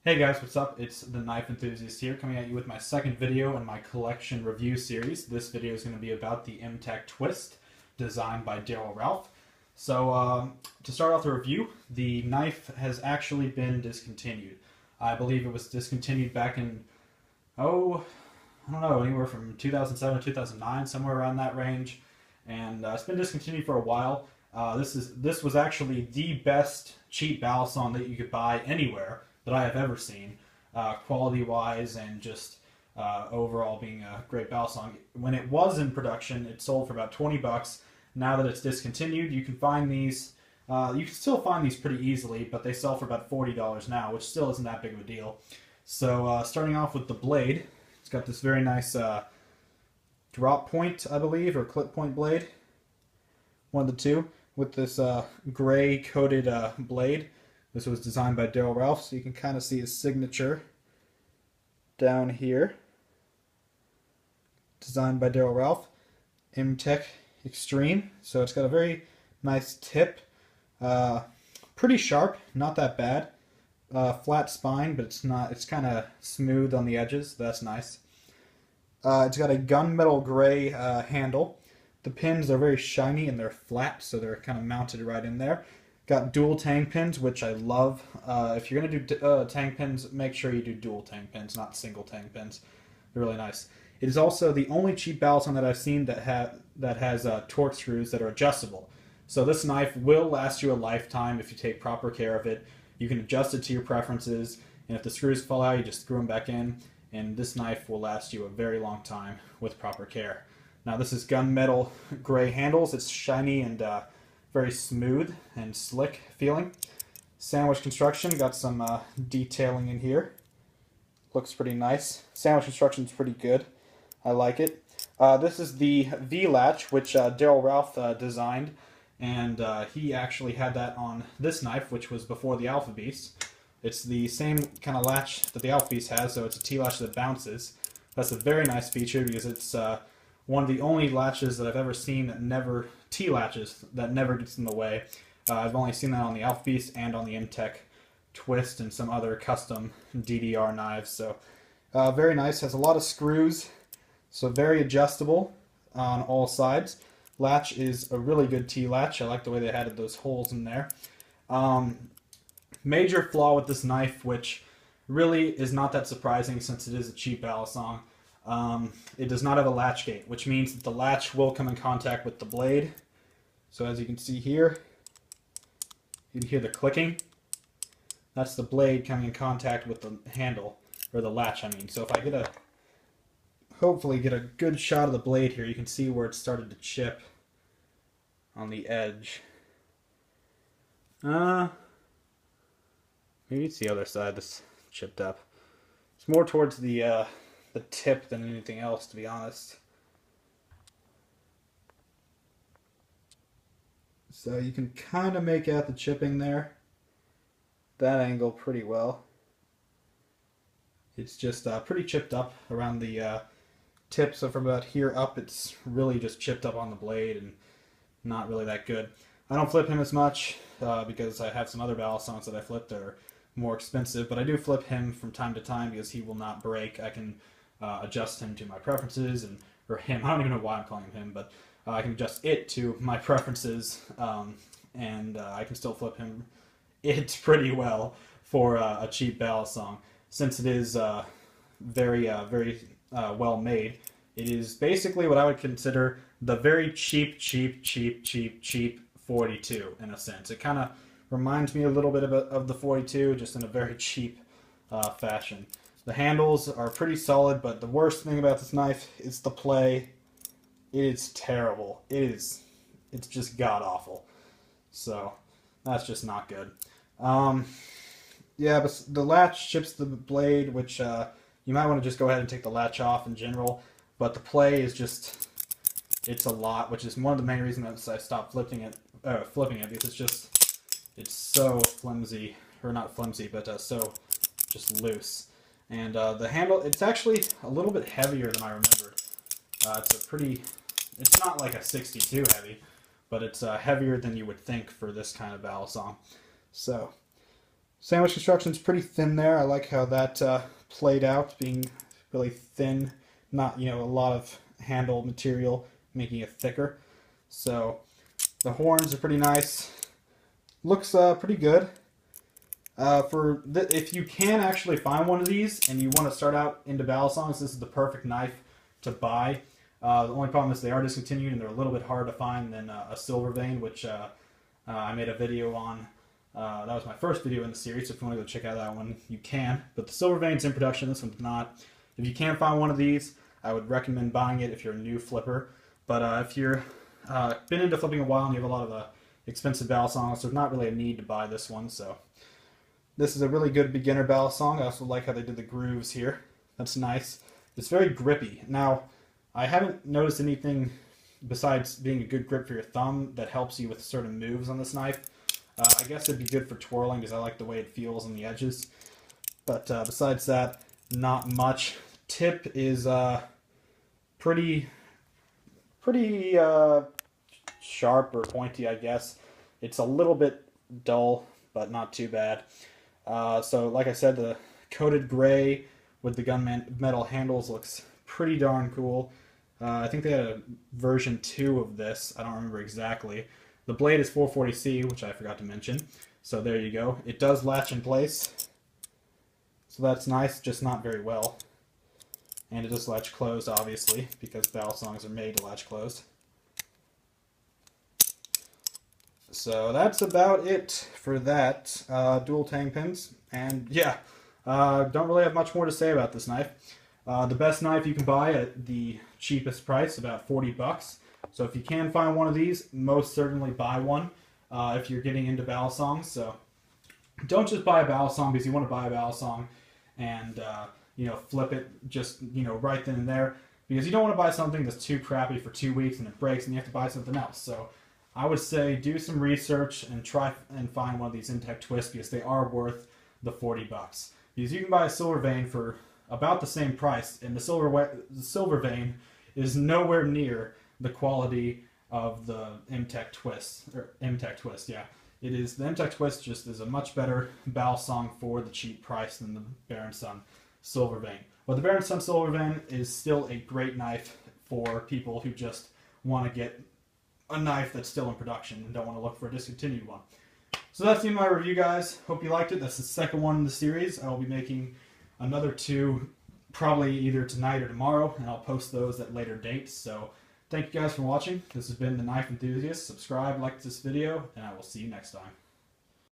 Hey guys, what's up? It's the Knife Enthusiast here, coming at you with my second video in my collection review series. This video is going to be about the Mtech Twist, designed by Daryl Ralph. So, to start off the review, the knife has actually been discontinued. I believe it was discontinued back in, I don't know, anywhere from 2007 to 2009, somewhere around that range. And it's been discontinued for a while. This was actually the best cheap Balisong that you could buy anywhere that I have ever seen, quality-wise and just overall being a great Balisong. When it was in production, it sold for about 20 bucks. Now that it's discontinued, you can find these. You can still find these pretty easily, but they sell for about $40 now, which still isn't that big of a deal. So starting off with the blade, it's got this very nice drop point, I believe, or clip point blade. One of the two, with this gray coated blade. This was designed by Daryl Ralph, so you can kind of see his signature down here. Designed by Daryl Ralph. Mtech Extreme. So it's got a very nice tip. Pretty sharp, not that bad. Flat spine, but it's not. It's kind of smooth on the edges. That's nice. It's got a gunmetal gray handle. The pins are very shiny and they're flat, so they're kind of mounted right in there. Got dual tang pins, which I love. If you're going to do tang pins, make sure you do dual tang pins, not single tang pins. They're really nice. It is also the only cheap Balisong that I've seen that has torque screws that are adjustable. So this knife will last you a lifetime if you take proper care of it. You can adjust it to your preferences, and if the screws fall out, you just screw them back in, and this knife will last you a very long time with proper care. Now this is gunmetal gray handles. It's shiny and very smooth and slick feeling. Sandwich construction, got some detailing in here. Looks pretty nice. Sandwich construction is pretty good. I like it. This is the V-Latch, which Daryl Ralph designed, and he actually had that on this knife, which was before the Alpha Beast. It's the same kind of latch that the Alpha Beast has, so it's a T-latch that bounces. That's a very nice feature because it's one of the only latches that I've ever seen that never, T-latches, that never gets in the way. I've only seen that on the Alpha Beast and on the Mtech Twist and some other custom DDR knives. So very nice, has a lot of screws, so very adjustable on all sides. Latch is a really good T-latch. I like the way they added those holes in there. Major flaw with this knife, which really is not that surprising since it is a cheap Balisong. It does not have a latch gate, which means that the latch will come in contact with the blade. So as you can see here, you can hear the clicking. That's the blade coming in contact with the handle, or the latch I mean. So if I hopefully get a good shot of the blade here, you can see where it started to chip on the edge. Maybe it's the other side that's chipped up. It's more towards the tip than anything else, to be honest. So you can kind of make out the chipping there. That angle pretty well. It's just pretty chipped up around the tip, so from about here up it's really just chipped up on the blade and not really that good. I don't flip him as much because I have some other Balisongs that I flip that are more expensive, but I do flip him from time to time because he will not break. I can adjust him to my preferences, or him, I don't even know why I'm calling him, but I can adjust it to my preferences, and I can still flip him pretty well for a cheap Balisong. Since it is very well made, it is basically what I would consider the very cheap 42 in a sense. It kind of reminds me a little bit of the 42, just in a very cheap fashion. The handles are pretty solid, but the worst thing about this knife is the play. It is terrible. It's just god-awful. So, that's just not good. Yeah, but the latch chips the blade, which you might want to just go ahead and take the latch off in general. But the play is just, it's a lot, which is one of the main reasons I stopped flipping it, because it's so flimsy, or not flimsy, but so just loose. And the handle, it's actually a little bit heavier than I remembered. It's not like a 62 heavy, but it's heavier than you would think for this kind of Balisong. So, Sandwich construction is pretty thin there. I like how that played out, being really thin, not, you know, a lot of handle material, making it thicker. So the horns are pretty nice. Looks pretty good. If you can actually find one of these and you want to start out into Balisongs, this is the perfect knife to buy. The only problem is they are discontinued and they're a little bit harder to find than a silver vein, which I made a video on. That was my first video in the series, so if you want to go check out that one, you can. But the silver vein's in production, this one's not. If you can find one of these, I would recommend buying it if you're a new flipper. But if you're been into flipping a while and you have a lot of expensive Balisongs, there's not really a need to buy this one. So this is a really good beginner Balisong. I also like how they did the grooves here. That's nice. It's very grippy. Now, I haven't noticed anything besides being a good grip for your thumb that helps you with certain moves on this knife. I guess it'd be good for twirling because I like the way it feels on the edges. But besides that, not much. Tip is pretty sharp or pointy, I guess. It's a little bit dull, but not too bad. So like I said, the coated gray with the gunmetal handles looks pretty darn cool. I think they had a version 2 of this. I don't remember exactly. The blade is 440C, which I forgot to mention. So there you go. It does latch in place. So that's nice, just not very well. And it does latch closed, obviously, because Balisongs are made to latch closed. So that's about it for that. Dual tang pins. And yeah, don't really have much more to say about this knife. The best knife you can buy at the cheapest price, about 40 bucks. So if you can find one of these, most certainly buy one if you're getting into Balisongs. So don't just buy a Balisong because you want to buy a Balisong and you know, flip it just, you know, right then and there, because you don't want to buy something that's too crappy for 2 weeks and it breaks and you have to buy something else. So I would say do some research and try and find one of these Mtech twists because they are worth the 40 bucks. Because you can buy a silver vein for about the same price, and the silver vein is nowhere near the quality of the Mtech twist, yeah. It is, the Mtech twist just is a much better Balisong for the cheap price than the Baron Sun silver vein. But the Baron Sun silver vein is still a great knife for people who just want to get a knife that's still in production and don't want to look for a discontinued one. So that's the end of my review, guys. Hope you liked it. That's the second one in the series. I will be making another 2 probably either tonight or tomorrow, and I'll post those at later dates. So thank you guys for watching. This has been The Knife Enthusiast. Subscribe, like this video, and I will see you next time.